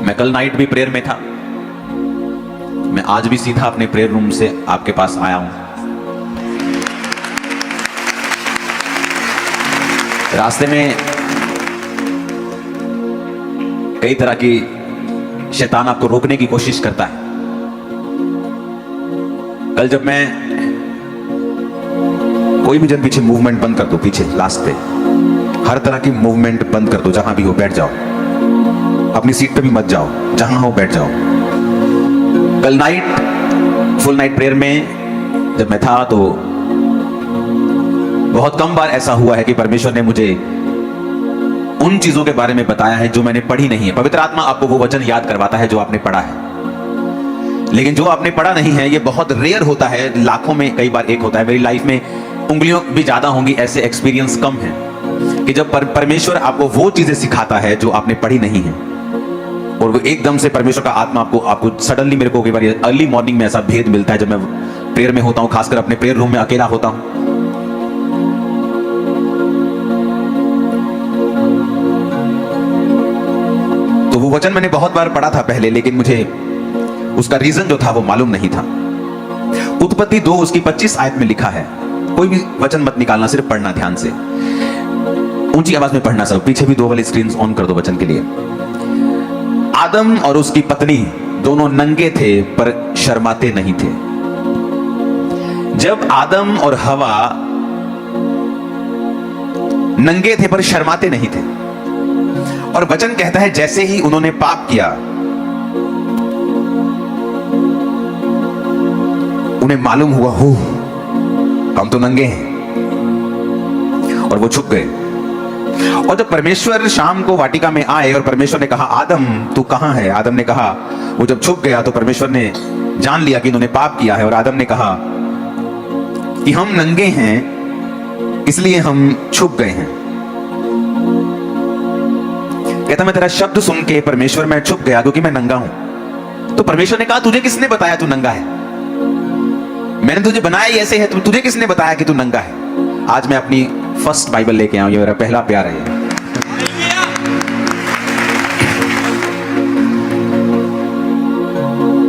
मैं कल नाइट भी प्रेयर में था, मैं आज भी सीधा अपने प्रेयर रूम से आपके पास आया हूं। रास्ते में कई तरह की शैतान आपको रोकने की कोशिश करता है। कल जब मैं कोई भी जन पीछे मूवमेंट बंद कर दो, पीछे लास्ट पे हर तरह की मूवमेंट बंद कर दो, जहां भी हो बैठ जाओ, अपनी सीट पे भी मत जाओ, जहां हो बैठ जाओ। कल नाइट फुल नाइट प्रेयर में जब मैं था तो बहुत कम बार ऐसा हुआ है कि परमेश्वर ने मुझे उन चीजों के बारे में बताया है जो मैंने पढ़ी नहीं है। पवित्र आत्मा आपको वो वचन याद करवाता है जो आपने पढ़ा है, लेकिन जो आपने पढ़ा नहीं है ये बहुत रेयर होता है, लाखों में कई बार एक होता है। मेरी लाइफ में उंगलियों भी ज्यादा होंगी, ऐसे एक्सपीरियंस कम है कि जब परमेश्वर आपको वो चीजें सिखाता है जो आपने पढ़ी नहीं है, और वो एकदम से परमेश्वर का आत्मा आपको सडनली, मेरे को कई बार अर्ली मॉर्निंग में ऐसा भेद मिलता है जब मैं प्रेयर में होता हूं, खासकर अपने प्रेयर रूम में अकेला होता हूं। तो वो वचन मैंने बहुत बार पढ़ा था पहले, लेकिन मुझे उसका रीजन जो था वो मालूम नहीं था। उत्पत्ति 2 उसकी 25 आयत में लिखा है, कोई भी वचन मत निकालना, सिर्फ पढ़ना ध्यान से, ऊंची आवाज में पढ़ना। सब पीछे भी 2 वाली स्क्रीन ऑन कर दो वचन के लिए। आदम और उसकी पत्नी दोनों नंगे थे पर शर्माते नहीं थे। जब आदम और हवा नंगे थे पर शर्माते नहीं थे, और वचन कहता है जैसे ही उन्होंने पाप किया उन्हें मालूम हुआ, हो हम तो नंगे हैं, और वो छुप गए। और जब परमेश्वर शाम को वाटिका में आए और परमेश्वर ने कहा आदम तू कहां है, आदम ने कहा, वो जब छुप गया तो परमेश्वर ने जान लिया कि इन्होंने पाप किया है, और आदम ने कहा कि हम नंगे हैं इसलिए हम छुप गए हैं। कहता मैं तेरा शब्द सुन के परमेश्वर मैं छुप गया क्योंकि मैं नंगा हूं। तो परमेश्वर ने कहा तुझे किसने बताया तू नंगा है? मैंने तुझे बनाया ही ऐसे है, तुझे किसने बताया कि तू नंगा है? आज मैं अपनी फर्स्ट बाइबल लेके आया हूं, ये मेरा पहला प्यार है।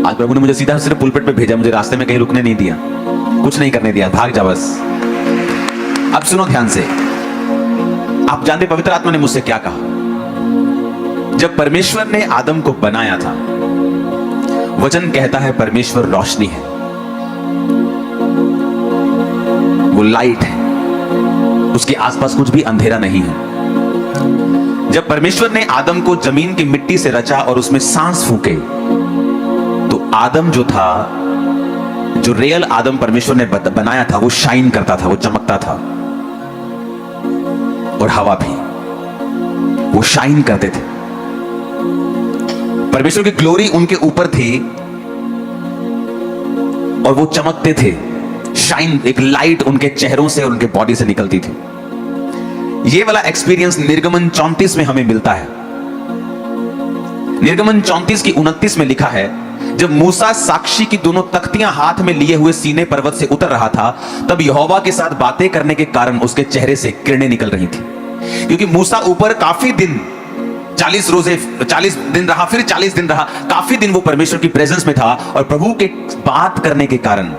आज प्रभु ने मुझे सीधा सिर्फ पुलपिट पे भेजा, मुझे रास्ते में कहीं रुकने नहीं दिया, कुछ नहीं करने दिया, भाग जा बस। अब सुनो ध्यान से, आप जानते पवित्र आत्मा ने मुझसे क्या कहा? जब परमेश्वर ने आदम को बनाया था, वचन कहता है परमेश्वर रोशनी है, वो लाइट है, उसके आसपास कुछ भी अंधेरा नहीं है। जब परमेश्वर ने आदम को जमीन की मिट्टी से रचा और उसमें सांस फूके, तो आदम जो था, जो रियल आदम परमेश्वर ने बनाया था, वो शाइन करता था, वो चमकता था, और हवा भी वो शाइन करते थे। परमेश्वर की ग्लोरी उनके ऊपर थी और वो चमकते थे, शाइन, एक लाइट उनके चेहरों से और उनके बॉडी से निकलती थी। ये वाला एक्सपीरियंस निर्गमन 34 में हमें मिलता है। निर्गमन 34 की 29 में लिखा है, जब मूसा साक्षी की दोनों तख्तियां हाथ में लिए हुए सीने पर्वत से उतर रहा था, तब यहोवा के साथ बातें करने के कारण उसके चेहरे से किरणें निकल रही थी। क्योंकि मूसा ऊपर काफी दिन 40 दिन रहा, फिर 40 दिन रहा, काफी दिन वो परमेश्वर की प्रेजेंस में था, और प्रभु के बात करने के कारण,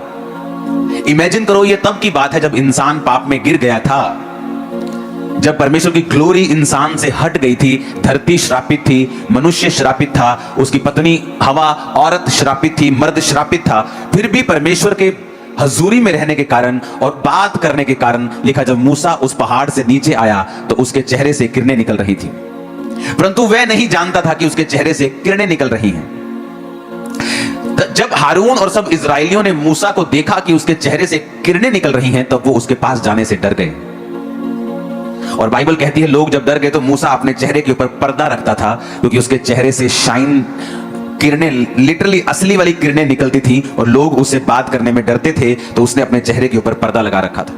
इमेजिन करो ये तब की बात है जब इंसान पाप में गिर गया था, जब परमेश्वर की ग्लोरी इंसान से हट गई थी, धरती श्रापित थी, मनुष्य श्रापित था, उसकी पत्नी हवा औरत श्रापित थी, मर्द श्रापित था। फिर भी परमेश्वर के हजूरी में रहने के कारण और बात करने के कारण, लिखा जब मूसा उस पहाड़ से नीचे आया तो उसके चेहरे से किरणें निकल रही थी, परंतु वह नहीं जानता था कि उसके चेहरे से किरणें निकल रही हैं। जब हारून और सब इजरायलियों ने मूसा को देखा कि उसके चेहरे से किरणें निकल रही हैं, तब वो उसके पास जाने से डर गए। और बाइबल कहती है लोग जब डर गए तो मूसा अपने चेहरे के ऊपर पर्दा रखता था, क्योंकि उसके चेहरे से शाइन, किरणें, लिटरली असली वाली किरणें निकलती थी, और लोग उससे बात करने में डरते थे, तो उसने अपने चेहरे के ऊपर पर्दा लगा रखा था।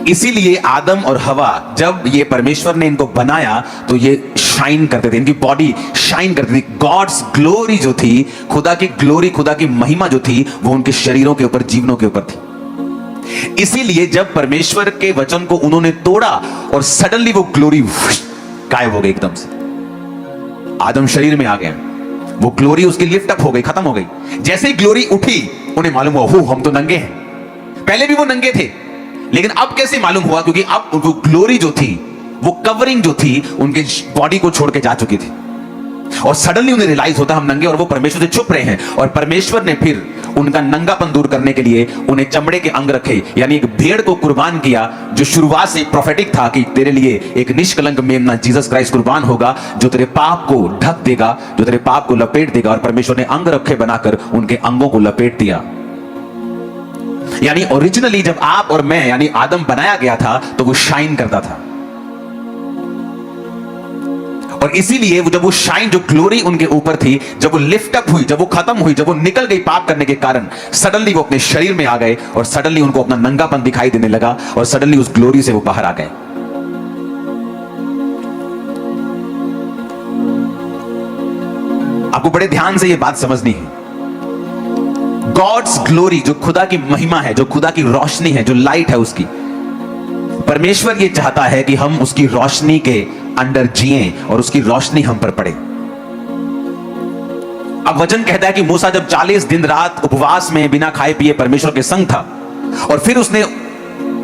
इसीलिए आदम और हवा, जब ये परमेश्वर ने इनको बनाया तो ये शाइन करते थे, इनकी बॉडी शाइन करती थी। गॉड्स ग्लोरी जो थी, खुदा की ग्लोरी, खुदा की महिमा जो थी, वो उनके शरीरों के ऊपर, जीवनों के ऊपर थी। इसीलिए जब परमेश्वर के वचन को उन्होंने तोड़ा और सडनली वो ग्लोरी गायब हो गई एकदम से। आदम शरीर में आ गया, वो ग्लोरी उसकी लिफ्ट अप हो गई, खत्म हो गई। जैसे ही ग्लोरी उठी, उन्हें मालूम हुआ हो हम तो नंगे हैं। पहले भी वो नंगे थे, लेकिन अब कैसे मालूम हुआ? क्योंकि अब वो ग्लोरी जो थी, वो कवरिंग जो थी, उनके बॉडी को छोड़ के जा चुकी थी। और सडनली उन्हें रियलाइज होता हम नंगे और वो परमेश्वर से छुप रहे हैं। और परमेश्वर ने फिर उनका नंगापन दूर करने के लिए उन्हें चमड़े के अंग रखे, यानी एक भेड़ को कुर्बान किया, जो शुरुआत से प्रोफेटिक था कि तेरे लिए एक निष्कलंक मेमना जीसस क्राइस्ट कुर्बान होगा, जो तेरे पाप को ढक देगा, जो तेरे पाप को लपेट देगा। और परमेश्वर ने अंग रखे बनाकर उनके अंगों को लपेट दिया। यानी ओरिजिनली जब आप और मैं यानी आदम बनाया गया था, तो वो शाइन करता था। और इसीलिए वो जब वो शाइन, जो ग्लोरी उनके ऊपर थी, जब वो लिफ्ट अप हुई, जब वो खत्म हुई, जब वो निकल गई पाप करने के कारण, सडनली वो अपने शरीर में आ गए और सडनली उनको अपना नंगापन दिखाई देने लगा और सडनली उस ग्लोरी से वो बाहर आ गए। आपको बड़े ध्यान से ये बात समझनी है। गॉड्स ग्लोरी, जो खुदा की महिमा है, जो खुदा की रोशनी है, जो लाइट है उसकी, परमेश्वर ये चाहता है कि हम उसकी रोशनी के अंडर जिएं और उसकी रोशनी हम पर पड़े। अब वचन कहता है कि मूसा जब 40 दिन रात उपवास में बिना खाए पिए परमेश्वर के संग था, और फिर उसने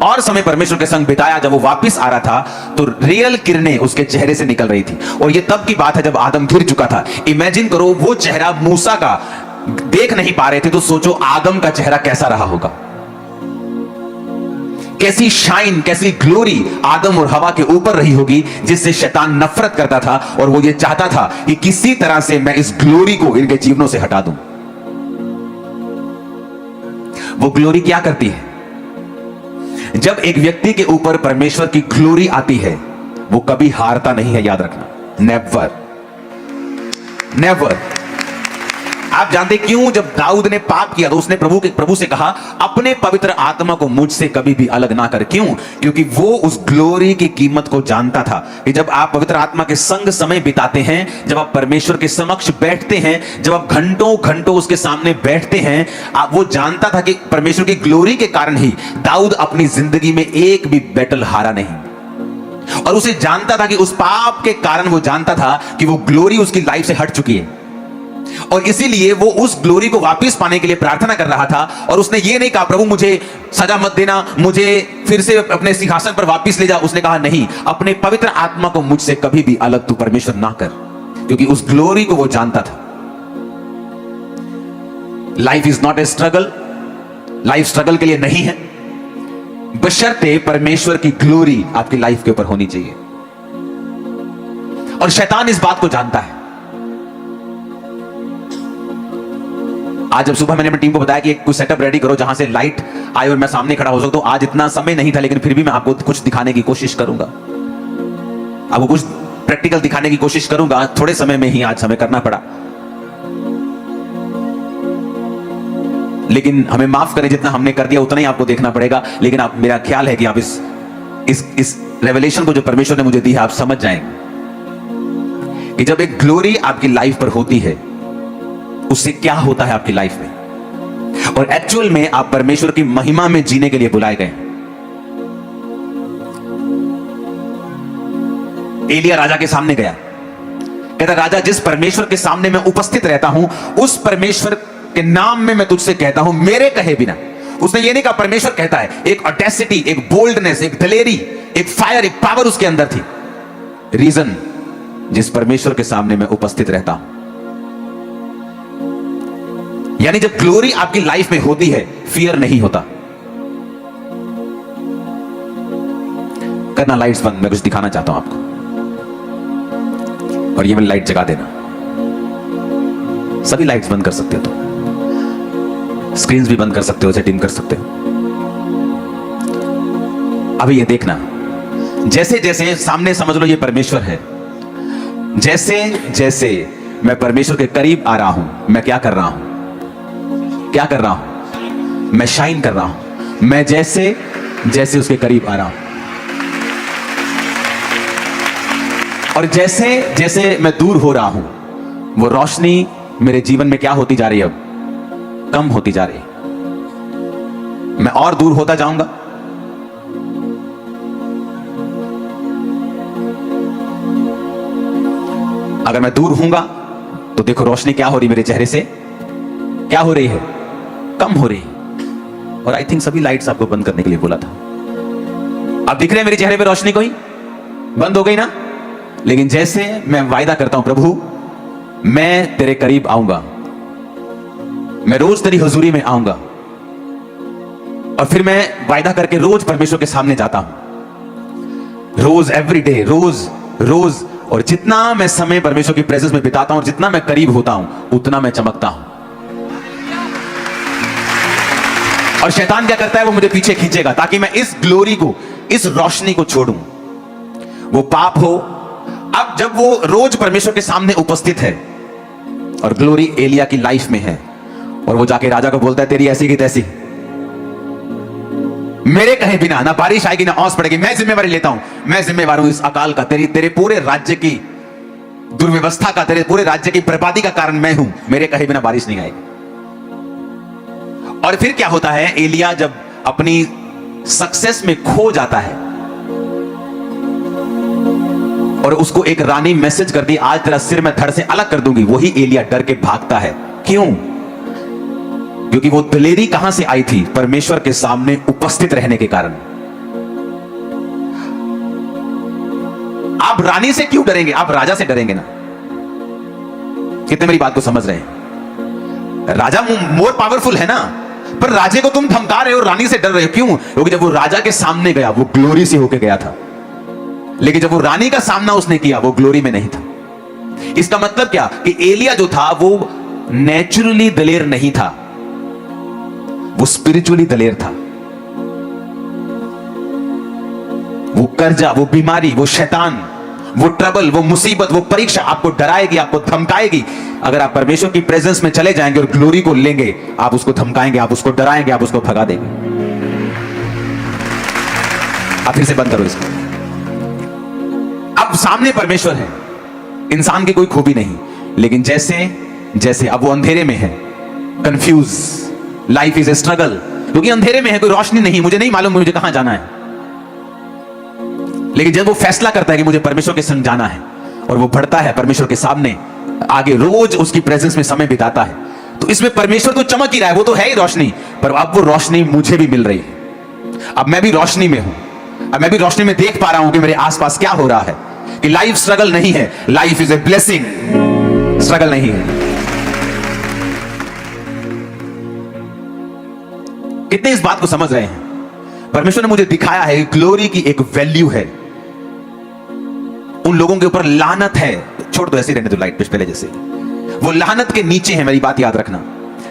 और समय परमेश्वर के संग बिताया, जब वो वापस आ रहा था तो रियल किरणें उसके चेहरे से निकल रही थी। और ये तब की बात है जब आदम गिर चुका था। इमेजिन करो, वो चेहरा मूसा का देख नहीं पा रहे थे, तो सोचो आदम का चेहरा कैसा रहा होगा। कैसी शाइन, कैसी ग्लोरी आदम और हवा के ऊपर रही होगी, जिससे शैतान नफरत करता था और वो ये चाहता था कि किसी तरह से मैं इस ग्लोरी को इनके जीवनों से हटा दूं। वो ग्लोरी क्या करती है? जब एक व्यक्ति के ऊपर परमेश्वर की ग्लोरी आती है, वो कभी हारता नहीं है, याद रखना, नेवर नेवर। आप जानते क्यों? जब दाऊद ने पाप किया तो उसने प्रभु से कहा, अपने पवित्र आत्मा को मुझसे कभी भी अलग ना कर। क्यों? क्योंकि वो उस ग्लोरी की कीमत को जानता था कि जब आप पवित्र आत्मा के संग समय बिताते हैं, जब आप परमेश्वर के समक्ष बैठते हैं, जब आप घंटों घंटों उसके सामने बैठते हैं, वो जानता था कि परमेश्वर की ग्लोरी के कारण ही दाऊद अपनी जिंदगी में एक भी बैटल हारा नहीं। और उसे जानता था कि उस पाप के कारण वो जानता था कि वो ग्लोरी उसकी लाइफ से हट चुकी है, और इसीलिए वो उस ग्लोरी को वापस पाने के लिए प्रार्थना कर रहा था। और उसने ये नहीं कहा, प्रभु मुझे सजा मत देना, मुझे फिर से अपने सिंहासन पर वापस ले जा। उसने कहा, नहीं, अपने पवित्र आत्मा को मुझसे कभी भी अलग तू परमेश्वर ना कर, क्योंकि उस ग्लोरी को वो जानता था। Life is not a struggle, life struggle के लिए नहीं है, बशर्ते परमेश्वर की ग्लोरी आपकी लाइफ के ऊपर होनी चाहिए। और शैतान इस बात को जानता है। आज जब सुबह मैंने अपनी टीम को बताया कि एक कुछ सेटअप रेडी करो जहां से लाइट आए और मैं सामने खड़ा हो सकता हूं, आज इतना समय नहीं था, लेकिन फिर भी मैं आपको कुछ दिखाने की कोशिश करूंगा, आपको कुछ प्रैक्टिकल दिखाने की कोशिश करूंगा। थोड़े समय में ही आज हमें करना पड़ा, लेकिन हमें माफ करें, जितना हमने कर दिया उतना ही आपको देखना पड़ेगा। लेकिन आप, मेरा ख्याल है कि आप इस रेवलेशन को जो परमेश्वर ने मुझे दी है, आप समझ जाएंगे कि जब एक ग्लोरी आपकी लाइफ पर होती है, उससे क्या होता है आपकी लाइफ में। और एक्चुअल में आप परमेश्वर की महिमा में जीने के लिए बुलाए गए। एलिया राजा के सामने गया, कहता, राजा जिस परमेश्वर के सामने मैं उपस्थित रहता हूं, उस परमेश्वर के नाम में मैं तुझसे कहता हूं, मेरे कहे बिना। उसने ये नहीं कहा, परमेश्वर कहता है। एक ऑडेसिटी, एक बोल्डनेस, एक दलेरी, एक फायर, एक पावर उसके अंदर थी। रीजन, जिस परमेश्वर के सामने मैं उपस्थित रहता हूं। यानी जब ग्लोरी आपकी लाइफ में होती है, फियर नहीं होता। करना लाइट्स बंद, मैं कुछ दिखाना चाहता हूं आपको, और ये मैं लाइट जगा देना। सभी लाइट्स बंद कर सकते हो, तो स्क्रीन्स भी बंद कर सकते हो, उसे डिम कर सकते हो। अभी ये देखना, जैसे जैसे सामने समझ लो ये परमेश्वर है, जैसे जैसे मैं परमेश्वर के करीब आ रहा हूं, मैं क्या कर रहा हूं? क्या कर रहा हूं? मैं शाइन कर रहा हूं। मैं जैसे जैसे उसके करीब आ रहा हूं, और जैसे जैसे मैं दूर हो रहा हूं, वो रोशनी मेरे जीवन में क्या होती जा रही है? अब कम होती जा रही है। मैं और दूर होता जाऊंगा। अगर मैं दूर हूंगा तो देखो रोशनी क्या हो रही मेरे चेहरे से, क्या हो रही है, कम हो रही है। और आई थिंक सभी लाइट्स आपको बंद करने के लिए बोला था। अब दिख रहे हैं मेरे चेहरे पे रोशनी कोई बंद हो गई ना। लेकिन जैसे मैं वायदा करता हूं प्रभु मैं तेरे करीब आऊंगा, मैं रोज तेरी हुजूरी में आऊंगा, और फिर मैं वायदा करके रोज परमेश्वर के सामने जाता हूं, रोज एवरी डे, रोज रोज। और जितना मैं समय परमेश्वर की प्रेजेंस में बिताता हूं और जितना मैं करीब होता हूं उतना मैं चमकता हूं। और शैतान क्या करता है, वो मुझे पीछे खींचेगा ताकि मैं इस ग्लोरी को, इस रोशनी को छोड़ूं, वो पाप हो। अब जब वो रोज परमेश्वर के सामने उपस्थित है और ग्लोरी एलिया की लाइफ में है, और वो जाके राजा को बोलता है तेरी ऐसी की तैसी, मेरे कहे बिना ना बारिश आएगी ना औस पड़ेगी, मैं जिम्मेवारी लेता हूं, मैं जिम्मेवार हूं इस अकाल का, तेरे पूरे राज्य की दुर्व्यवस्था का, तेरे पूरे राज्य की बर्बादी का कारण मैं हूं, मेरे कहे बिना बारिश नहीं आएगी। और फिर क्या होता है, एलिया जब अपनी सक्सेस में खो जाता है और उसको एक रानी मैसेज कर दी आज तेरा सिर मैं धड़ से अलग कर दूंगी, वही एलिया डर के भागता है। क्यों? क्योंकि वो दलेरी कहां से आई थी? परमेश्वर के सामने उपस्थित रहने के कारण। आप रानी से क्यों डरेंगे, आप राजा से डरेंगे ना। कितने मेरी बात को समझ रहे हैं? राजा मोर पावरफुल है ना, पर राजे को तुम धमका रहे हो, रानी से डर रहे हो। क्यों? क्योंकि जब वो राजा के सामने गया वो ग्लोरी से होके गया था, लेकिन जब वो रानी का सामना उसने किया वो ग्लोरी में नहीं था। इसका मतलब क्या कि एलिया जो था वो नेचुरली दलेर नहीं था, वो स्पिरिचुअली दलेर था। वो कर्जा, वो बीमारी, वो शैतान, वो ट्रबल, वो मुसीबत, वो परीक्षा आपको डराएगी, आपको धमकाएगी। अगर आप परमेश्वर की प्रेजेंस में चले जाएंगे और ग्लोरी को लेंगे, आप उसको धमकाएंगे, आप उसको डराएंगे, आप उसको भगा देंगे। आप फिर से बंद करो इसको। अब सामने परमेश्वर है, इंसान की कोई खूबी नहीं, लेकिन जैसे जैसे अब वो अंधेरे में है, confuse, life is a struggle, क्योंकि अंधेरे में है, कोई रोशनी नहीं, मुझे नहीं मालूम मुझे कहां जाना है। लेकिन जब वो फैसला करता है कि मुझे परमेश्वर के संग जाना है और वो बढ़ता है परमेश्वर के सामने आगे, रोज उसकी प्रेजेंस में समय बिताता है, तो इसमें परमेश्वर तो चमक ही रहा है, वो तो है ही रोशनी, पर अब वो रोशनी मुझे भी मिल रही है। अब मैं भी रोशनी में हूं, अब मैं भी रोशनी में देख पा रहा हूं कि मेरे आसपास क्या हो रहा है, कि लाइफ स्ट्रगल नहीं है, life is a blessing, struggle नहीं है। कितने इस बात को समझ रहे हैं? परमेश्वर ने मुझे दिखाया है ग्लोरी की एक वैल्यू है। उन लोगों के ऊपर लानत है, छोड़ दो ऐसे रहने दो लाइट पे पहले जैसे, वो लानत के नीचे है, मेरी बात याद रखना।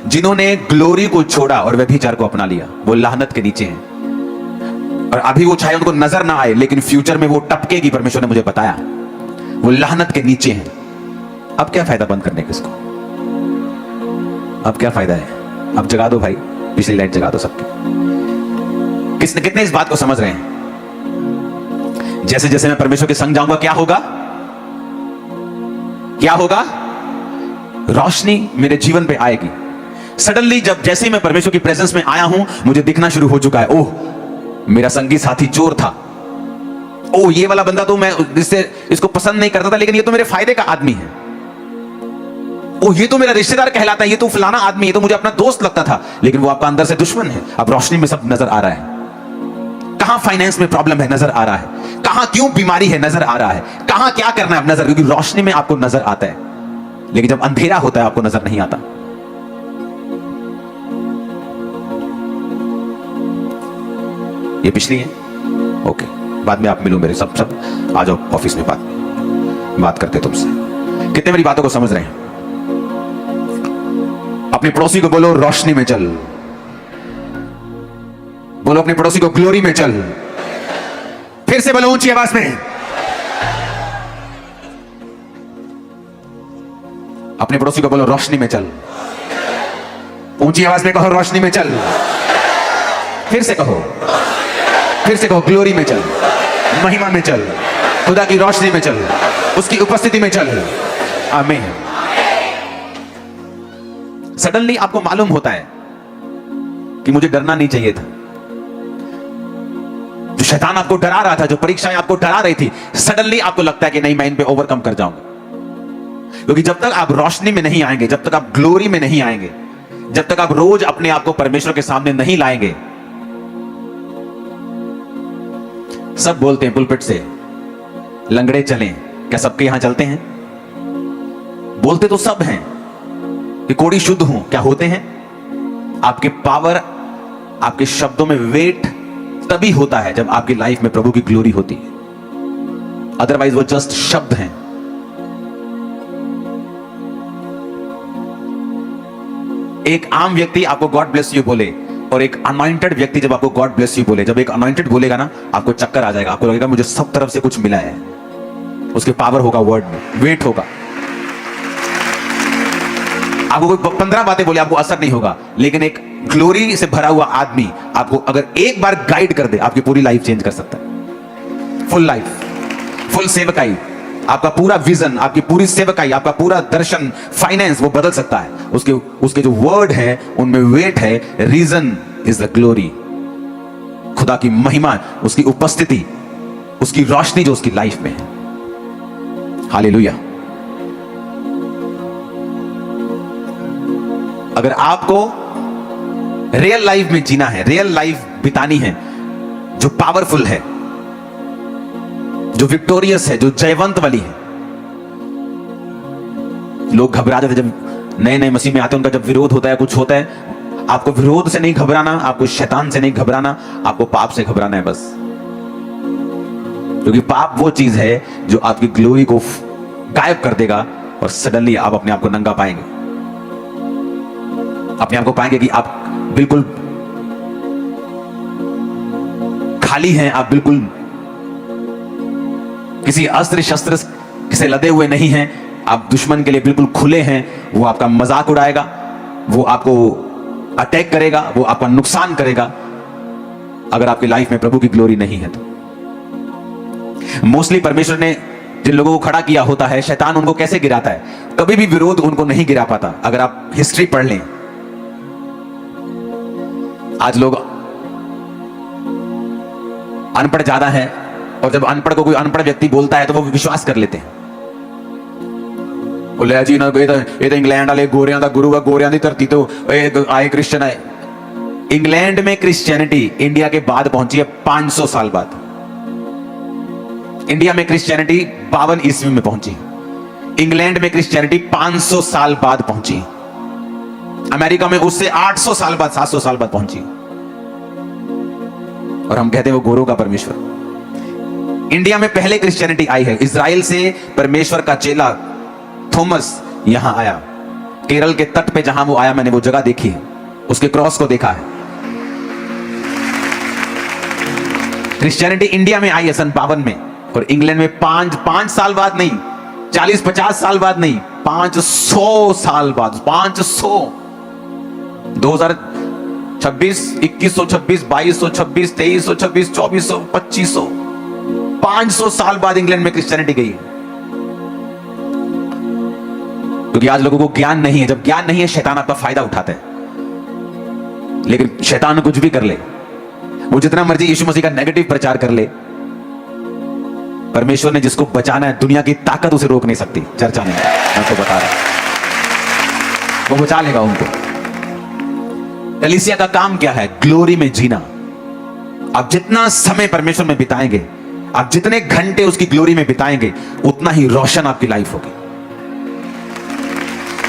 जिन्होंने ग्लोरी को छोड़ा और व्यभिचार को अपना लिया वो लानत के नीचे हैं। और अभी वो चाहे उनको नजर ना आए, लेकिन फ्यूचर में वो टपकेगी, परमेश्वर ने मुझे बताया, वो लानत के नीचे हैं। अब क्या फायदा बंद करने का इसको? अब क्या फायदा है? अब जगा दो भाई, पिछली लाइट जगा दो सबकी। कितने इस बात को समझ रहे हैं? जैसे जैसे मैं परमेश्वर के संग जाऊंगा क्या होगा? क्या होगा? रोशनी मेरे जीवन पे आएगी। सडनली जब जैसे ही मैं परमेश्वर की प्रेजेंस में आया हूं, मुझे दिखना शुरू हो चुका है, ओह मेरा संगी साथी चोर था, ओह ये वाला बंदा तो मैं इसको पसंद नहीं करता था, लेकिन ये तो मेरे फायदे का आदमी है, ओह ये तो मेरा रिश्तेदार कहलाता है, ये तो फलाना आदमी, ये तो मुझे अपना दोस्त लगता था, लेकिन वो आपका अंदर से दुश्मन है। अब रोशनी में सब नजर आ रहा है। कहां फाइनेंस में प्रॉब्लम है नजर आ रहा है, कहां क्यों बीमारी है नजर आ रहा है, कहां क्या करना है नजर, क्योंकि रोशनी में आपको नजर आता है, लेकिन जब अंधेरा होता है आपको नजर नहीं आता। ये पिछली है, ओके, बाद में आप मिलो मेरे, सब आ जाओ ऑफिस में, बात करते तुमसे। कितने मेरी बातों को समझ रहे हैं? अपने पड़ोसी को बोलो रोशनी में चल, बोलो अपने पड़ोसी को ग्लोरी में चल, फिर से बोलो ऊंची आवाज में, अपने पड़ोसी को बोलो रोशनी में चल, ऊंची आवाज में कहो रोशनी में चल, फिर से कहो ग्लोरी में चल, महिमा में चल, खुदा की रोशनी में चल, उसकी उपस्थिति में चल। आमीन। सडनली आपको मालूम होता है कि मुझे डरना नहीं चाहिए था। जो शैतान आपको डरा रहा था, जो परीक्षाएं आपको डरा रही थी, सडनली आपको लगता है कि नहीं मैं इन पे ओवरकम कर जाऊंगा। क्योंकि जब तक आप रोशनी में नहीं आएंगे, जब तक आप ग्लोरी में नहीं आएंगे, जब तक आप रोज अपने आप को परमेश्वर के सामने नहीं लाएंगे। सब बोलते हैं पुलपिट से लंगड़े चलें, क्या सबके यहां चलते हैं? बोलते तो सब हैं कि कोड़ी शुद्ध हूं, क्या होते हैं? आपके पावर, आपके शब्दों में वेट तभी होता है जब आपकी लाइफ में प्रभु की ग्लोरी होती है, अदरवाइज वो जस्ट शब्द हैं। एक आम व्यक्ति आपको गॉड ब्लेस यू बोले और एक अनॉइंटेड व्यक्ति जब आपको गॉड ब्लेस यू बोले, जब एक अनॉइंटेड बोलेगा ना, आपको चक्कर आ जाएगा, आपको लगेगा मुझे सब तरफ से कुछ मिला है। उसके पावर होगा वर्ड में, वेट होगा। आपको कोई 15 बातें बोले, आपको असर नहीं होगा, लेकिन एक ग्लोरी से भरा हुआ आदमी आपको अगर एक बार गाइड कर दे, आपकी पूरी लाइफ चेंज कर सकता है। फुल लाइफ, फुल सेवकाई, आपका पूरा विजन, आपकी पूरी सेवकाई, आपका पूरा दर्शन, फाइनेंस, वो बदल सकता है। उसके जो वर्ड है उनमें वेट है। रीजन इज द ग्लोरी, खुदा की महिमा, उसकी उपस्थिति, उसकी रोशनी जो उसकी लाइफ में है। हालेलुया। अगर आपको रियल लाइफ में जीना है, रियल लाइफ बितानी है जो पावरफुल है, जो विक्टोरियस है, जो जयवंत वाली है। लोग घबरा जाते जब नए नए मसीह में आते हैं, उनका जब विरोध होता है, कुछ होता है। आपको विरोध से नहीं घबराना, आपको शैतान से नहीं घबराना, आपको पाप से घबराना है बस। क्योंकि पाप वो चीज है जो आपकी ग्लोरी को गायब कर देगा और सडनली आप अपने आप को नंगा पाएंगे। अपने आप को पाएंगे कि आप बिल्कुल खाली हैं, आप बिल्कुल किसी अस्त्र शस्त्र से लदे हुए नहीं हैं, आप दुश्मन के लिए बिल्कुल खुले हैं। वो आपका मजाक उड़ाएगा, वो आपको अटैक करेगा, वो आपका नुकसान करेगा अगर आपकी लाइफ में प्रभु की ग्लोरी नहीं है तो। मोस्टली परमेश्वर ने जिन लोगों को खड़ा किया होता है, शैतान उनको कैसे गिराता है? कभी भी विरोध उनको नहीं गिरा पाता। अगर आप हिस्ट्री पढ़ लें, आज लोग अनपढ़ ज्यादा है और जब अनपढ़ को कोई अनपढ़ व्यक्ति बोलता है तो वो विश्वास कर लेते हैं। बोले जी ना, ये तो इंग्लैंड वाले गोरियां दा गुरु है, गोरियां दी धरती तो आए क्रिश्चियन आए। इंग्लैंड में क्रिश्चियनिटी इंडिया के बाद पहुंची है 500 साल बाद। इंडिया में क्रिश्चियनिटी 52 ईस्वी में पहुंची, इंग्लैंड में क्रिश्चियनिटी 500 साल बाद पहुंची, अमेरिका में उससे 800 साल बाद, 700 साल बाद पहुंची। और हम कहते हैं वो गोरों का परमेश्वर। इंडिया में पहले क्रिश्चियनिटी आई है, इजराइल से परमेश्वर का चेला थॉमस यहां आया। केरल के तट पे जहां वो आया, मैंने वो जगह देखी है, उसके क्रॉस को देखा है। क्रिश्चियनिटी इंडिया में आई है सन 52 में, और इंग्लैंड में 5 साल बाद नहीं, 40-50 साल बाद नहीं, 500 साल बाद। 500, 2026, 2126, 2226, 2326, 2400, 2500, 500 साल बाद इंग्लैंड में क्रिश्चियनिटी गई। क्योंकि आज लोगों को ज्ञान नहीं है। जब ज्ञान नहीं है, शैतान आपका फायदा उठाता है। लेकिन शैतान कुछ भी कर ले, वो जितना मर्जी यीशु मसीह का नेगेटिव प्रचार कर ले, परमेश्वर ने जिसको बचाना है, दुनिया की ताकत उसे रोक नहीं सकती। चर्चा नहीं, मैं तो बता रहा हूं, वो बचा लेगा उनको। कलीसिया का काम क्या है? ग्लोरी में जीना। आप जितना समय परमेश्वर में बिताएंगे, आप जितने घंटे उसकी ग्लोरी में बिताएंगे, उतना ही रोशन आपकी लाइफ होगी।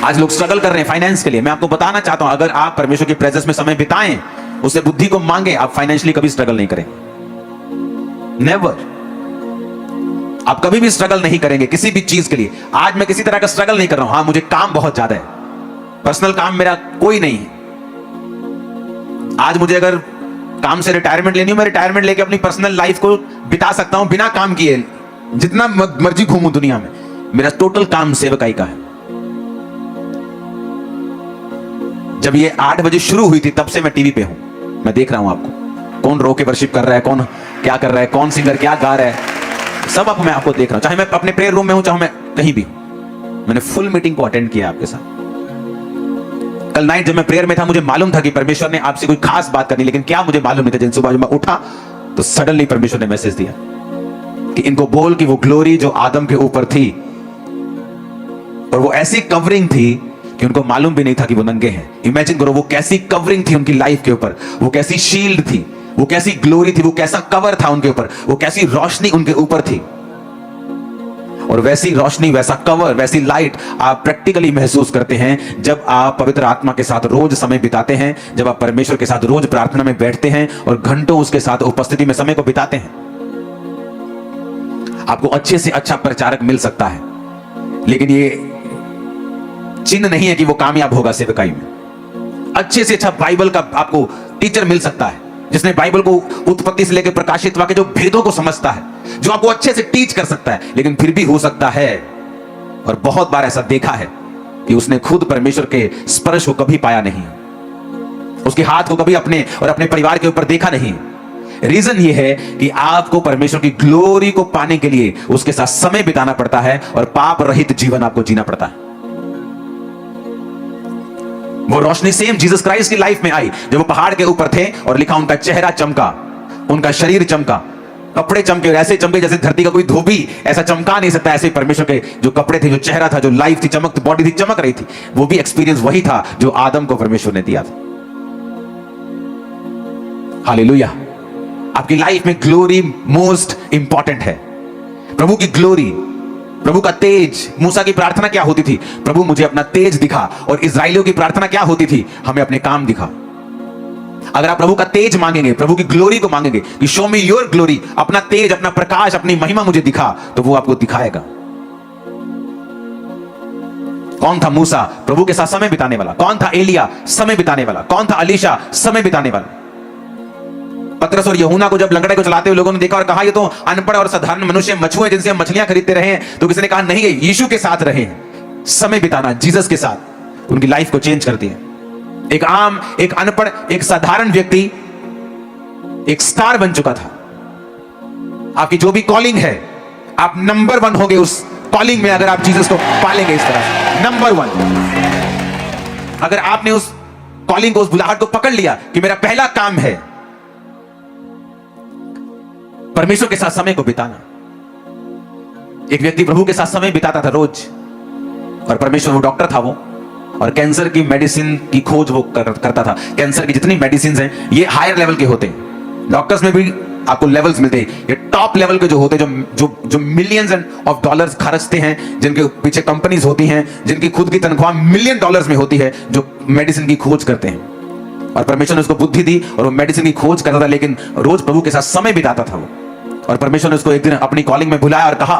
आज लोग स्ट्रगल कर रहे हैं फाइनेंस के लिए। मैं आपको बताना चाहता हूं, अगर आप परमेश्वर की प्रेजेंस में समय बिताएं, उससे बुद्धि को मांगे, आप फाइनेंशियली कभी स्ट्रगल नहीं करेंगे। नेवर। आप कभी भी स्ट्रगल नहीं करेंगे किसी भी चीज के लिए। आज मैं किसी तरह का स्ट्रगल नहीं कर रहा हूं। हां, मुझे काम बहुत ज्यादा है, पर्सनल काम मेरा कोई नहीं है। आज मुझे अगर काम से रिटायरमेंट लेनी हो, मैं रिटायरमेंट लेके अपनी पर्सनल लाइफ को बिता सकता हूं बिना काम किए, जितना मर्जी घूमूं दुनिया में। मेरा टोटल काम सेवकाई का है। जब ये 8 बजे शुरू हुई थी, तब से मैं टीवी पे हूं। मैं देख रहा हूं आपको, कौन रो के वर्शिप कर रहा है, कौन क्या कर रहा है, कौन सिंगर क्या गा रहा है, सब मैं आपको देख रहा हूं। चाहे मैं अपने प्रेयर रूम में हूं, चाहे मैं कहीं भी हूं। मैंने फुल मीटिंग को अटेंड किया आपके साथ। कल नाइट जब मैं प्रेयर में था, मुझे मालूम था कि परमेश्वर ने आपसे कोई खास बात करनी, लेकिन क्या मुझे मालूम नहीं था। जिन सुबह जब मैं उठा तो सडनली परमेश्वर ने मैसेज दिया कि इनको बोल कि वो ग्लोरी जो आदम के ऊपर थी, और वो ऐसी कवरिंग थी कि उनको मालूम भी नहीं था कि वो नंगे हैं। इमेजिन करो वो कैसी कवरिंग थी उनकी लाइफ के ऊपर, वो कैसी शील्ड थी, वो कैसी ग्लोरी थी, वो कैसा कवर था उनके ऊपर, वो कैसी रोशनी उनके ऊपर थी। और वैसी रोशनी, वैसा कवर, वैसी लाइट आप प्रैक्टिकली महसूस करते हैं जब आप पवित्र आत्मा के साथ रोज समय बिताते हैं, जब आप परमेश्वर के साथ रोज प्रार्थना में बैठते हैं और घंटों उसके साथ उपस्थिति में समय को बिताते हैं। आपको अच्छे से अच्छा प्रचारक मिल सकता है, लेकिन ये चिन्ह नहीं है कि वो कामयाब होगा सेवकाई में। अच्छे से अच्छा बाइबल का आपको टीचर मिल सकता है, जिसने बाइबल को उत्पत्ति से लेकर प्रकाशित वाक्य जो भेदों को समझता है, जो आपको अच्छे से टीच कर सकता है। लेकिन फिर भी हो सकता है, और बहुत बार ऐसा देखा है, कि उसने खुद परमेश्वर के स्पर्श को कभी पाया नहीं, उसके हाथ को कभी अपने और अपने परिवार के ऊपर देखा नहीं। रीजन ये है कि आपको परमेश्वर की ग्लोरी को पाने के लिए उसके साथ समय बिताना पड़ता है और पाप रहित जीवन आपको जीना पड़ता है। वो रोशनी सेम जीसस क्राइस्ट की लाइफ में आई जब वो पहाड़ के ऊपर थे और लिखा उनका चेहरा चमका, उनका शरीर चमका, कपड़े चमके, और ऐसे चमके जैसे धरती का कोई धोबी ऐसा चमका नहीं सकता। ऐसे परमेश्वर के जो कपड़े थे, जो चेहरा था, जो लाइफ थी, चमक बॉडी थी, चमक रही थी। वो भी एक्सपीरियंस वही था जो आदम को परमेश्वर ने दिया था। हालेलुया। आपकी लाइफ में ग्लोरी मोस्ट इंपॉर्टेंट है। प्रभु की ग्लोरी, प्रभु का तेज। मूसा की प्रार्थना क्या होती थी? प्रभु मुझे अपना तेज दिखा। और इस्राएलियों की प्रार्थना क्या होती थी? हमें अपने काम दिखा। अगर आप प्रभु का तेज मांगेंगे, प्रभु की ग्लोरी को मांगेंगे कि शो मी योर ग्लोरी, अपना तेज, अपना प्रकाश, अपनी महिमा मुझे दिखा, तो वो आपको दिखाएगा। कौन था मूसा? प्रभु के साथ समय बिताने वाला। कौन था एलिया? समय बिताने वाला। कौन था अलीशा? समय बिताने वाला। पतरस और यूहन्ना को जब लंगड़े को चलाते हुए लोगों ने देखा और कहा ये तो अनपढ़ और साधारण मनुष्य, मछुए जिनसे हम मछलियां खरीदते रहे हैं, तो किसी ने कहा नहीं, ये यीशु के साथ रहे हैं। समय बिताना जीसस के साथ उनकी लाइफ को चेंज करती है। एक आम, एक अनपढ़, एक साधारण व्यक्ति एक स्टार बन चुका था। आपकी जो भी कॉलिंग है, आप नंबर 1 होगे उस कॉलिंग में अगर आप जीसस को पालेंगे। इस तरह नंबर 1। अगर आपने उस कॉलिंग को, उस बुलाहट को पकड़ लिया कि मेरा पहला काम है परमेश्वर के साथ समय को बिताना। एक व्यक्ति प्रभु के साथ समय बिताता था रोज, और परमेश्वर, वो डॉक्टर था वो, और कैंसर की मेडिसिन की खोज वो करता था। कैंसर की जितनी मेडिसिन हैं ये हायर लेवल के होते हैं। डॉक्टर्स में भी आपको लेवल्स मिलते हैं। ये टॉप लेवल के जो होते हैं, जो मिलियंस ऑफ डॉलर्स खर्चते हैं, जिनके पीछे कंपनीज होती हैं, जिनकी खुद की तनख्वाह मिलियन डॉलर्स में होती है, जो मेडिसिन की खोज करते हैं। और परमेश्वर ने उसको बुद्धि दी और वो मेडिसिन की खोज करता था, लेकिन रोज प्रभु के साथ समय बिताता था वो। और परमेश्वर ने उसको एक दिन अपनी कॉलिंग में बुलाया और कहा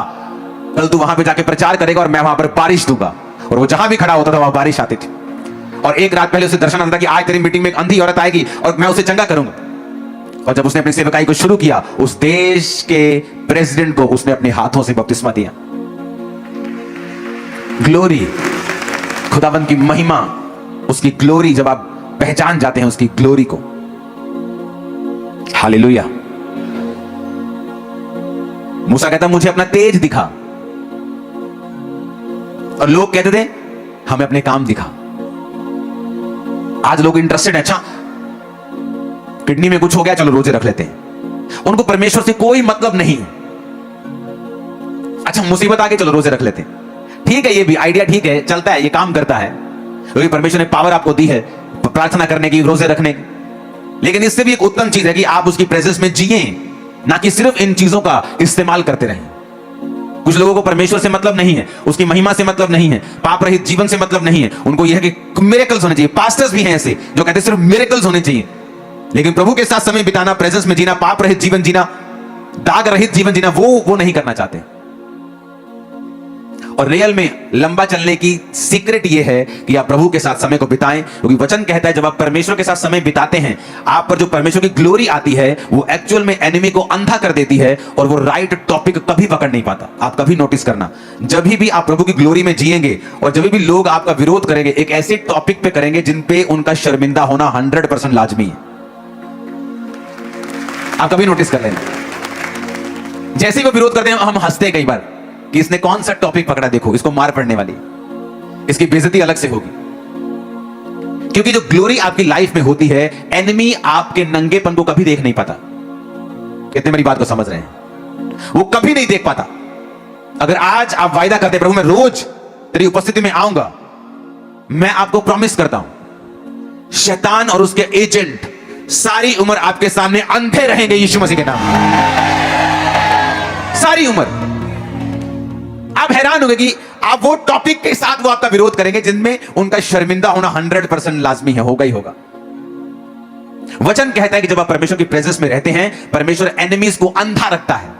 कल तू वहां पे जाके प्रचार करेगा और मैं वहां पर बारिश दूंगा। और वो जहां भी खड़ा होता था वहां बारिश आती थी। और एक रात पहले उसे दर्शन आता था कि आज तेरी मीटिंग में एक अंधी औरत आएगी और मैं उसे चंगा करूंगा। और जब उसने अपनी सेवकाई को शुरू किया, उस देश के प्रेसिडेंट को उसने अपने हाथों से बपतिस्मा दिया। ग्लोरी, खुदावंद की महिमा, उसकी ग्लोरी, जब आप पहचान जाते हैं उसकी ग्लोरी को। हालेलुया। मूसा कहता मुझे अपना तेज दिखा, और लोग कहते थे हमें अपने काम दिखा। आज लोग इंटरेस्टेड है, अच्छा किडनी में कुछ हो गया, चलो रोजे रख लेते हैं। उनको परमेश्वर से कोई मतलब नहीं। अच्छा मुसीबत आ गई, चलो रोजे रख लेते हैं। ठीक है, ये भी आइडिया ठीक है, चलता है, ये काम करता है, क्योंकि परमेश्वर ने पावर आपको दी है प्रार्थना करने की, रोजे रखने की। लेकिन इससे भी एक उत्तम चीज है कि आप उसकी प्रेजेंस में जिए, ना कि सिर्फ इन चीजों का इस्तेमाल करते रहें। कुछ लोगों को परमेश्वर से मतलब नहीं है, उसकी महिमा से मतलब नहीं है, पाप रहित जीवन से मतलब नहीं है। उनको यह है कि मिरेकल्स होने चाहिए। पास्टर्स भी हैं ऐसे जो कहते हैं सिर्फ मिरेकल्स होने चाहिए। लेकिन प्रभु के साथ समय बिताना, प्रेजेंस में जीना, पाप रहित जीवन जीना, दाग रहित जीवन जीना, वो नहीं करना चाहते। और रियल में लंबा चलने की सीक्रेट ये है कि आप प्रभु के साथ समय को बिताएं, क्योंकि वचन कहता है जब आप परमेश्वर के साथ समय बिताते हैं, आप पर जो परमेश्वर की ग्लोरी आती है वो एक्चुअल में एनिमी को अंधा कर देती है, और वो राइट टॉपिक कभी पकड़ नहीं पाता। आप कभी नोटिस करना, जब भी आप प्रभु की ग्लोरी में जिएंगे और जब भी लोग आपका विरोध करेंगे, एक ऐसे टॉपिक पे करेंगे जिन पे उनका शर्मिंदा होना 100% लाजमी है। आप कभी नोटिस कर लेना, जैसे ही वो विरोध करते हैं हम हंसते हैं कई बार कि इसने कौन सा टॉपिक पकड़ा, देखो इसको मार पड़ने वाली, इसकी बेइज्जती अलग से होगी। क्योंकि जो ग्लोरी आपकी लाइफ में होती है, एनिमी आपके नंगेपन को कभी देख नहीं पाता। कितने मेरी बात को समझ रहे हैं? वो कभी नहीं देख पाता। अगर आज आप वायदा करते प्रभु मैं रोज तेरी उपस्थिति में आऊंगा, मैं आपको प्रॉमिस करता हूं, शैतान और उसके एजेंट सारी उम्र आपके सामने अंधे रहेंगे यीशु मसीह के नाम में। सारी उम्र। आप हैरान होंगे कि आप वो टॉपिक के साथ वो आपका विरोध करेंगे जिनमें उनका शर्मिंदा होना 100% लाजमी है, होगा ही होगा। वचन कहता है कि जब आप परमेश्वर की प्रेजेंस में रहते हैं, परमेश्वर एनिमीज को अंधा रखता है,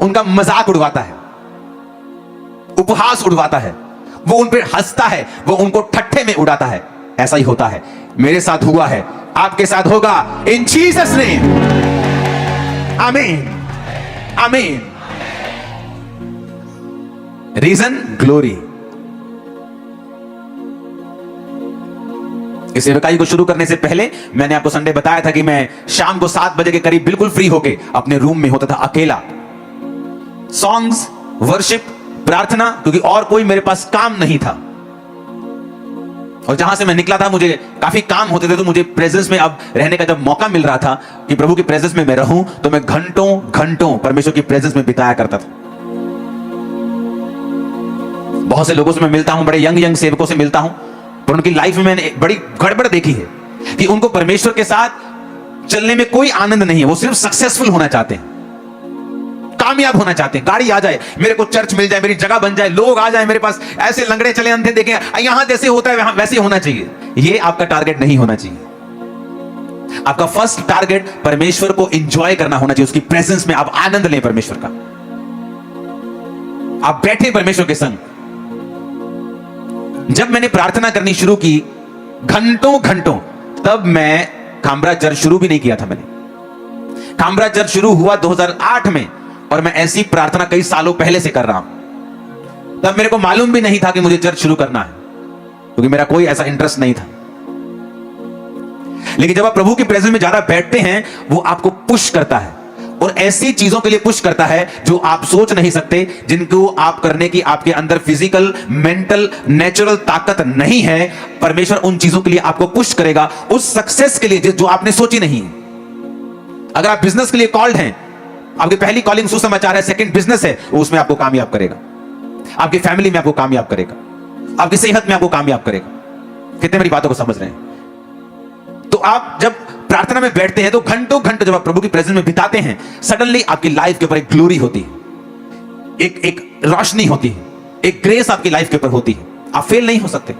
उनका मजाक उड़वाता है, उपहास उड़वाता है, वो उन पर हंसता है, वो उनको ठट्ठे में उड़ाता है। ऐसा ही होता है, मेरे साथ हुआ है, आपके साथ होगा, इन जीसस नेम। आमीन, आमीन। Reason, glory. इस सेवकाई को शुरू करने से पहले मैंने आपको संडे बताया था कि मैं शाम को 7 बजे के करीब बिल्कुल फ्री होके अपने रूम में होता था अकेला, सॉन्ग्स, वर्शिप, प्रार्थना, क्योंकि और कोई मेरे पास काम नहीं था। और जहां से मैं निकला था मुझे काफी काम होते थे, तो मुझे प्रेजेंस में अब रहने का जब मौका मिल रहा था कि प्रभु की प्रेजेंस में मैं रहूं, तो मैं घंटों घंटों परमेश्वर की प्रेजेंस में बिताया करता था। बहुत से लोगों से मैं मिलता हूं, बड़े यंग सेवकों से मिलता हूं, पर उनकी लाइफ में मैंने बड़ी गड़बड़ देखी है कि उनको परमेश्वर के साथ चलने में कोई आनंद नहीं है। वो सिर्फ सक्सेसफुल होना चाहते हैं, कामयाब होना चाहते हैं, गाड़ी आ जाए, मेरे को चर्च मिल जाए, मेरी जगह बन जाए, लोग आ जाए मेरे पास, ऐसे लंगड़े चले अंधे देखें, यहां जैसे होता है वहां वैसे होना चाहिए। ये आपका टारगेट नहीं होना चाहिए। आपका फर्स्ट टारगेट परमेश्वर को एंजॉय करना होना चाहिए, उसकी प्रेजेंस में आप आनंद लें परमेश्वर का, आप बैठे परमेश्वर के संग। जब मैंने प्रार्थना करनी शुरू की घंटों घंटों, तब मैं कामरा चर्च शुरू भी नहीं किया था। मैंने कामरा चर्च शुरू हुआ 2008 में, और मैं ऐसी प्रार्थना कई सालों पहले से कर रहा हूं। तब मेरे को मालूम भी नहीं था कि मुझे चर्च शुरू करना है, क्योंकि मेरा कोई ऐसा इंटरेस्ट नहीं था। लेकिन जब आप प्रभु की प्रेजेंस में ज्यादा बैठते हैं, वो आपको पुश करता है, और ऐसी चीजों के लिए पुश करता है जो आप सोच नहीं सकते, जिनको आप करने की आपके अंदर फिजिकल, मेंटल, नेचुरल ताकत नहीं है। परमेश्वर उन चीजों के लिए आपको पुश करेगा, उस सक्सेस के लिए जो आपने सोची नहीं। अगर आप बिजनेस के लिए कॉल्ड हैं, आपकी पहली कॉलिंग सुसमाचार है, सेकंड बिजनेस है, वो उसमें आपको कामयाब करेगा, आपकी फैमिली में आपको कामयाब करेगा, आपकी सेहत में आपको कामयाब करेगा। कितने मेरी बातों को समझ रहे हैं? तो आप जब प्रार्थना में बैठते हैं, तो घंटों घंटों जब आप प्रभु की प्रेजेंस में बिताते हैं, सडनली आपकी लाइफ के ऊपर एक ग्लोरी होती है, एक रोशनी होती है, एक ग्रेस आपकी लाइफ के ऊपर होती है। आप फेल नहीं हो सकते।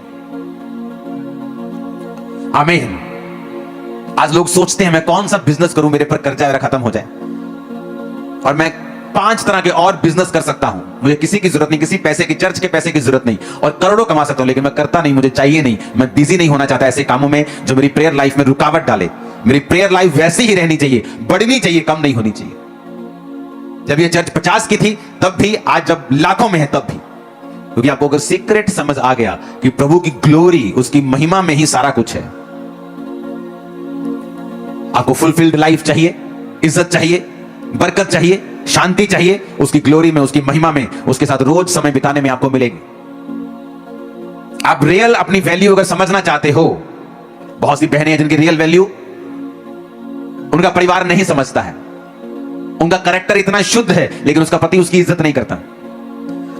आमीन। आज लोग सोचते हैं मैं कौन सा बिजनेस करूं, मेरे पर कर्जा वगैरह खत्म हो जाए, और मैं 5 तरह के और बिजनेस कर सकता हूं, मुझे किसी की जरूरत नहीं, किसी पैसे की, चर्च के पैसे की जरूरत नहीं, और करोड़ों कमा सकता हूं, लेकिन मैं करता नहीं, मुझे चाहिए नहीं। मैं बिजी नहीं होना चाहता ऐसे कामों में जो मेरी प्रेयर लाइफ में रुकावट डाले। मेरी प्रेयर लाइफ वैसी ही रहनी चाहिए, बढ़नी चाहिए, कम नहीं होनी चाहिए। जब ये चर्च 50 की थी तब भी, आज जब लाखों में है तब भी, क्योंकि आपको अगर सीक्रेट समझ आ गया कि प्रभु की ग्लोरी, उसकी महिमा में ही सारा कुछ है। आपको फुलफिल्ड लाइफ चाहिए, इज्जत चाहिए, बरकत चाहिए, शांति चाहिए, उसकी ग्लोरी में, उसकी महिमा में, उसके साथ रोज समय बिताने में आपको मिलेगी। आप रियल अपनी वैल्यू अगर समझना चाहते हो, बहुत सी बहनें हैं जिनकी रियल वैल्यू उनका परिवार नहीं समझता है, उनका कैरेक्टर इतना शुद्ध है लेकिन उसका पति उसकी इज्जत नहीं करता।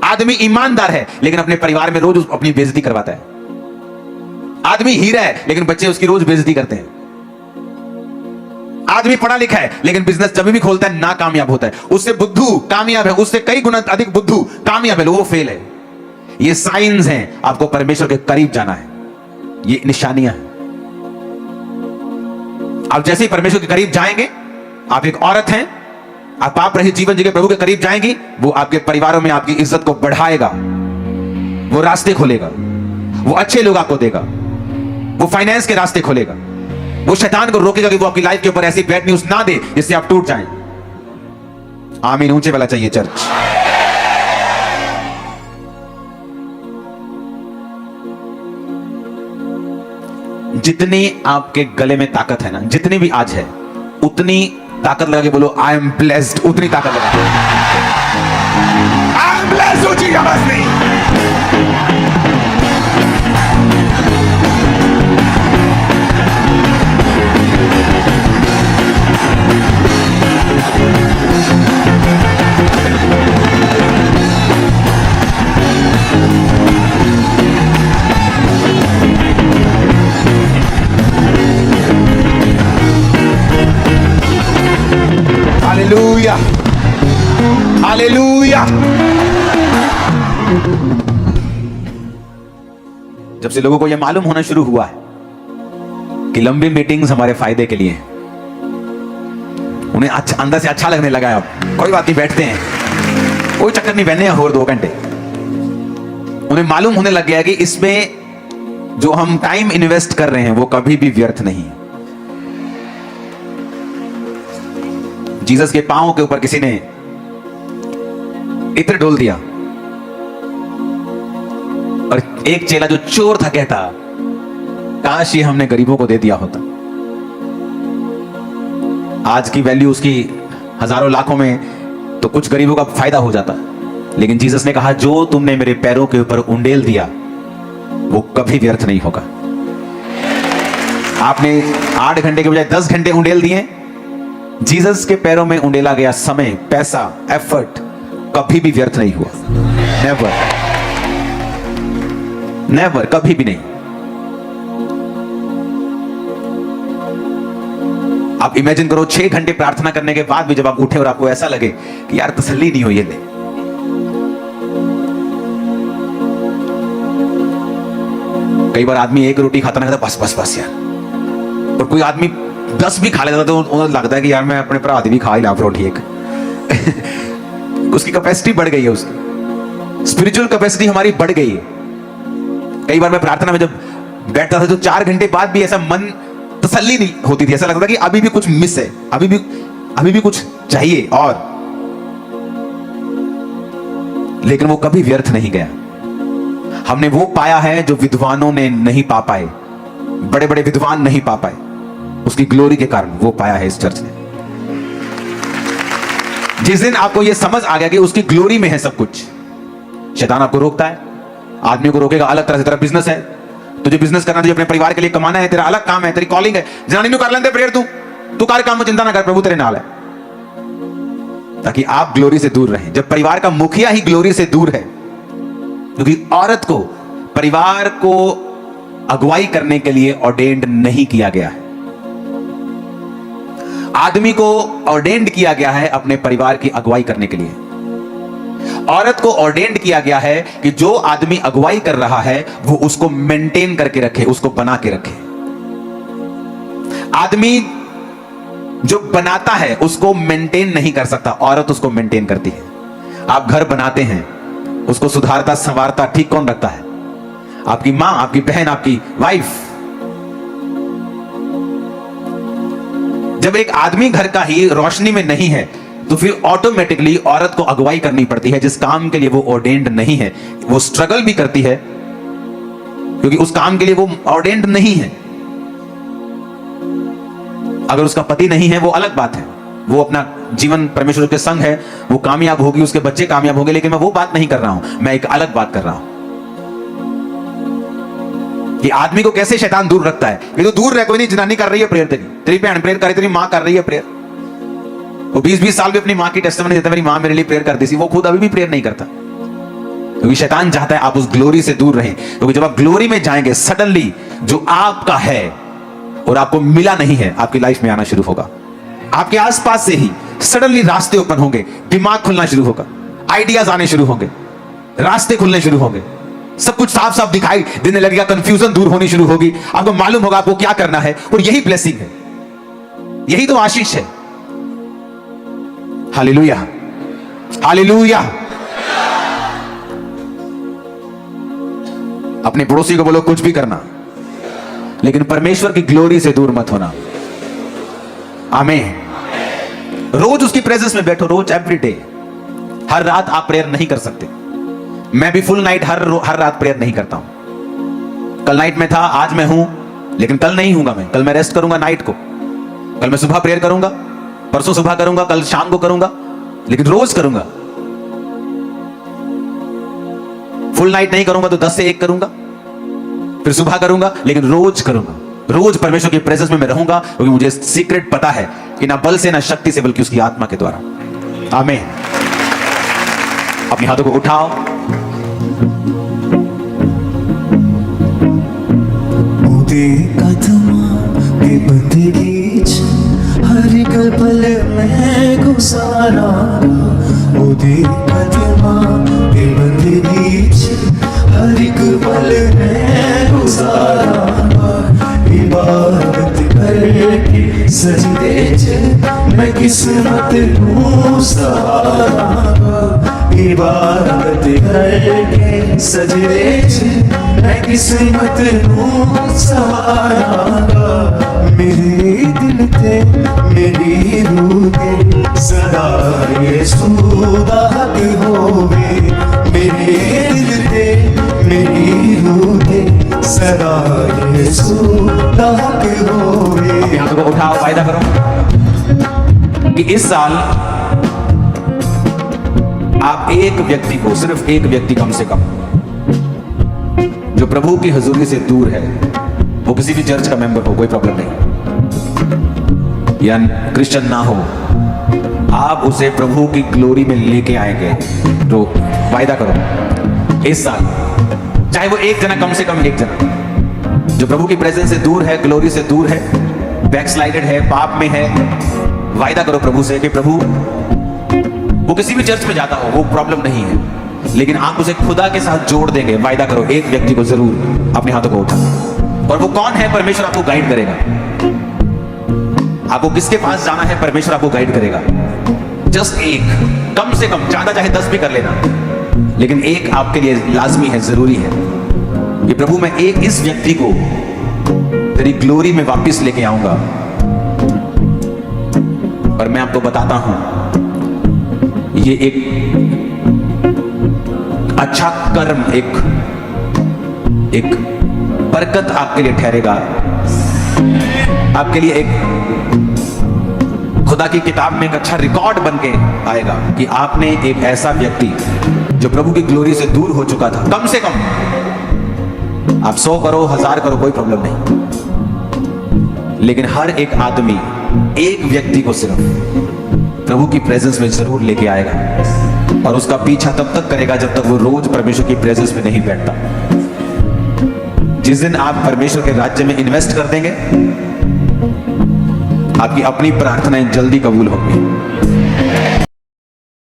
आदमी ईमानदार है लेकिन अपने परिवार में रोज अपनी बेइज्जती करवाता है। आदमी हीरा है लेकिन बच्चे उसकी रोज बेइज्जती करते हैं। आदमी पढ़ा लिखा है लेकिन बिजनेस जब भी खोलता है ना कामयाब होता है। उससे बुद्धू कामयाब है, उससे कई गुना अधिक बुद्धू कामयाब है, वो फेल है। ये साइंस हैं, आपको परमेश्वर के करीब जाना है, ये निशानियां हैं। आप जैसे ही परमेश्वर के करीब जाएंगे, आप एक औरत हैं, आप पाप रहित जीवन जीके प्रभु के करीब जाएंगी, वो आपके परिवारों में आपकी इज्जत को बढ़ाएगा, वो रास्ते खोलेगा, वो अच्छे लोग आपको देगा, वो फाइनेंस के रास्ते खोलेगा, वो शैतान को रोकेगा कि वो आपकी लाइफ के ऊपर ऐसी बैड न्यूज ना दे जिससे आप टूट जाएं। आमीन। ऊंचे वाला चाहिए चर्च। जितनी आपके गले में ताकत है ना, जितनी भी आज है, उतनी ताकत लगा के बोलो आई एम ब्लेस्ड। उतनी ताकत लगा आई एम ब्लेस्ड। ऊंची आवाज में जब से लोगों को यह मालूम होना शुरू हुआ है कि लंबी मीटिंग्स हमारे फायदे के लिए हैं, उन्हें अच्छा अंदर से अच्छा लगने लगा है। अब कोई बात नहीं, बैठते हैं, कोई चक्कर नहीं, बहने और 2 घंटे। उन्हें मालूम होने लग गया कि इसमें जो हम टाइम इन्वेस्ट कर रहे हैं वो कभी भी व्यर्थ नहीं है। जीसस के पांव के ऊपर किसी ने इत्र डोल दिया और एक चेला जो चोर था कहता, काश ये हमने गरीबों को दे दिया होता। आज की वैल्यू उसकी हजारों लाखों में, तो कुछ गरीबों का फायदा हो जाता। लेकिन जीसस ने कहा, जो तुमने मेरे पैरों के ऊपर उंडेल दिया वो कभी व्यर्थ नहीं होगा। आपने 8 घंटे के बजाय 10 घंटे उंडेल दिए, जीसस के पैरों में उंडेला गया समय, पैसा, एफर्ट कभी भी व्यर्थ नहीं हुआ। नेवर, नेवर, कभी भी नहीं। आप इमेजिन करो 6 घंटे प्रार्थना करने के बाद भी जब आप उठे और आपको ऐसा लगे कि यार तसल्ली नहीं हुई, ले कई बार आदमी 1 रोटी खाता ना कहता बस बस बस यार, और कोई आदमी 10 भी खा लेता तो उन्हें लगता है कि यार मैं अपने भरा दी भी खा ही ला रोटी एक। उसकी कैपेसिटी बढ़ गई है, उसकी स्पिरिचुअल कैपेसिटी हमारी बढ़ गई है। कई बार मैं प्रार्थना में जब बैठता था तो 4 घंटे बाद भी ऐसा मन तसल्ली नहीं होती थी, ऐसा लगता था कि अभी भी कुछ मिस है, अभी भी कुछ चाहिए और, लेकिन वो कभी व्यर्थ नहीं गया। हमने वो पाया है जो विद्वानों ने नहीं पा पाए, बड़े बड़े विद्वान नहीं पा पाए, उसकी ग्लोरी के कारण वो पाया है इस चर्च ने। जिस दिन आपको यह समझ आ गया कि उसकी ग्लोरी में है सब कुछ, शैतान आपको रोकता है, आदमी को रोकेगा अलग तरह से। तेरा बिजनेस है, तुझे बिजनेस करना, तुझे अपने परिवार के लिए कमाना है, तेरा अलग काम है, तेरी कॉलिंग है, जनानी नु कर लेंदे प्रेयर, तू कार्य काम में चिंता ना कर, प्रभु तेरे नाल है, ताकि आप ग्लोरी से दूर रहें। जब परिवार का मुखिया ही ग्लोरी से दूर है, क्योंकि औरत को परिवार को अगुवाई करने के लिए ऑर्डेन्ड नहीं किया गया है, आदमी को ऑर्डेन्ड किया गया है अपने परिवार की अगुवाई करने के लिए। औरत को ऑर्डेन्ड किया गया है कि जो आदमी अगुवाई कर रहा है वो उसको मेंटेन करके रखे, उसको बना के रखे। आदमी जो बनाता है उसको मेंटेन नहीं कर सकता, औरत उसको मेंटेन करती है। आप घर बनाते हैं, उसको सुधारता संवारता ठीक कौन रखता है? आपकी मां, आपकी बहन, आपकी वाइफ। जब एक आदमी घर का ही रोशनी में नहीं है तो फिर ऑटोमेटिकली औरत को अगुवाई करनी पड़ती है, जिस काम के लिए वो ऑर्डेन्ड नहीं है। वो स्ट्रगल भी करती है क्योंकि उस काम के लिए वो ऑर्डेन्ड नहीं है। अगर उसका पति नहीं है वो अलग बात है, वो अपना जीवन परमेश्वर के संग है, वो कामयाब होगी, उसके बच्चे कामयाब होंगे, लेकिन मैं वो बात नहीं कर रहा हूं। मैं एक अलग बात कर रहा हूं कि आदमी को कैसे शैतान दूर रखता है। ये तो दूर रह, कोई नहीं, जनानी कर रही है प्रेयर, तेरी बहन प्रेयर कर रही, तेरी मां कर रही है प्रेयर। वो 20-20 साल भी अपनी मां की टेस्टिमनी देता, मेरी मां मेरे लिए प्रेयर करती थी, वो खुद अभी भी प्रेयर नहीं करता, क्योंकि शैतान चाहता है आप उस ग्लोरी से दूर रहें। क्योंकि जब आप ग्लोरी में जाएंगे, सडनली जो आपका है और आपको मिला नहीं है आपकी लाइफ में आना शुरू होगा। आपके आसपास से ही सडनली रास्ते ओपन होंगे, दिमाग खुलना शुरू होगा, आइडियाज आने शुरू होंगे, रास्ते खुलने शुरू होंगे, सब कुछ साफ साफ दिखाई देने लगेगा, कंफ्यूजन दूर होनी शुरू होगी, आपको मालूम होगा आपको क्या करना है। और यही ब्लेसिंग है, यही तो आशीष है। Hallelujah, hallelujah. अपने पड़ोसी को बोलो कुछ भी करना, लेकिन परमेश्वर की ग्लोरी से दूर मत होना। आमीन। रोज उसकी प्रेजेंस में बैठो, रोज, एवरी डे। हर रात आप प्रेयर नहीं कर सकते। मैं भी फुल नाइट हर रात प्रेयर नहीं करता हूं। कल नाइट में था, आज मैं हूं, लेकिन कल नहीं हूंगा। मैं कल मैं रेस्ट करूंगा नाइट को, कल मैं सुबह प्रेयर करूंगा, परसों सुबह करूंगा, कल शाम को करूंगा, लेकिन रोज करूंगा। फुल नाइट नहीं करूंगा तो 10 से 1 करूंगा, फिर सुबह करूंगा, लेकिन रोज करूंगा। रोज परमेश्वर की प्रेजेंस में मैं रहूंगा, क्योंकि मुझे सीक्रेट पता है कि ना बल से ना शक्ति से, बल्कि उसकी आत्मा के द्वारा। आमीन। अपने हाथों को उठाओ। हर पल में गुजारा, ओदे कदमा ते बंदगी च हर एक पल में सजदे च मैं किस्मत नू सवारांगा इबादत करके सजदे च मैं किस्मत नू सवारांगा मेरे दिल ते मेरी रूह ते सदा यीशु दा हक होवे मेरे दिल ते मेरी रूह ते सदा यीशु दा हक होवे। अपने हाथों को उठाओ, वायदा करो कि इस साल आप एक व्यक्ति को, सिर्फ एक व्यक्ति कम से कम, जो प्रभु की हजूरी से दूर है, वो किसी भी चर्च का मेंबर हो, कोई प्रॉब्लम नहीं, या क्रिश्चियन ना हो, आप उसे प्रभु की ग्लोरी में लेके आएंगे। तो वायदा करो इस साल, चाहे वो एक जना, कम से कम एक जना जो प्रभु की प्रेजेंस से दूर है, ग्लोरी से दूर है, बैकस्लाइडेड है, पाप में है, वायदा करो प्रभु से कि प्रभु, वो किसी भी चर्च में जाता हो, वो प्रॉब्लम नहीं है, लेकिन आप उसे खुदा के साथ जोड़ देंगे। वायदा करो एक व्यक्ति को जरूर, अपने हाथों को उठा, और वो कौन है, परमेश्वर आपको गाइड करेगा। आपको किसके पास जाना है, परमेश्वर आपको गाइड करेगा। जस्ट एक, कम से कम, ज्यादा चाहे 10 भी कर लेना, लेकिन एक आपके लिए लाजमी है, जरूरी है कि प्रभु मैं एक इस व्यक्ति को तेरी ग्लोरी में वापस लेके आऊंगा। और मैं आपको बताता हूं, ये एक अच्छा कर्म, एक बरकत आपके लिए ठहरेगा, आपके लिए एक खुदा की किताब में एक अच्छा रिकॉर्ड बन के आएगा कि आपने एक ऐसा व्यक्ति जो प्रभु की ग्लोरी से दूर हो चुका था, कम से कम आप 100 करो, 1000 करो, कोई प्रॉब्लम नहीं, लेकिन हर एक आदमी एक व्यक्ति को सिर्फ प्रभु की प्रेजेंस में जरूर लेके आएगा, और उसका पीछा तब तक करेगा जब तक वो रोज परमेश्वर की प्रेजेंस में नहीं बैठता। जिस दिन आप परमेश्वर के राज्य में इन्वेस्ट कर देंगे, आपकी अपनी प्रार्थनाएं जल्दी कबूल होंगी।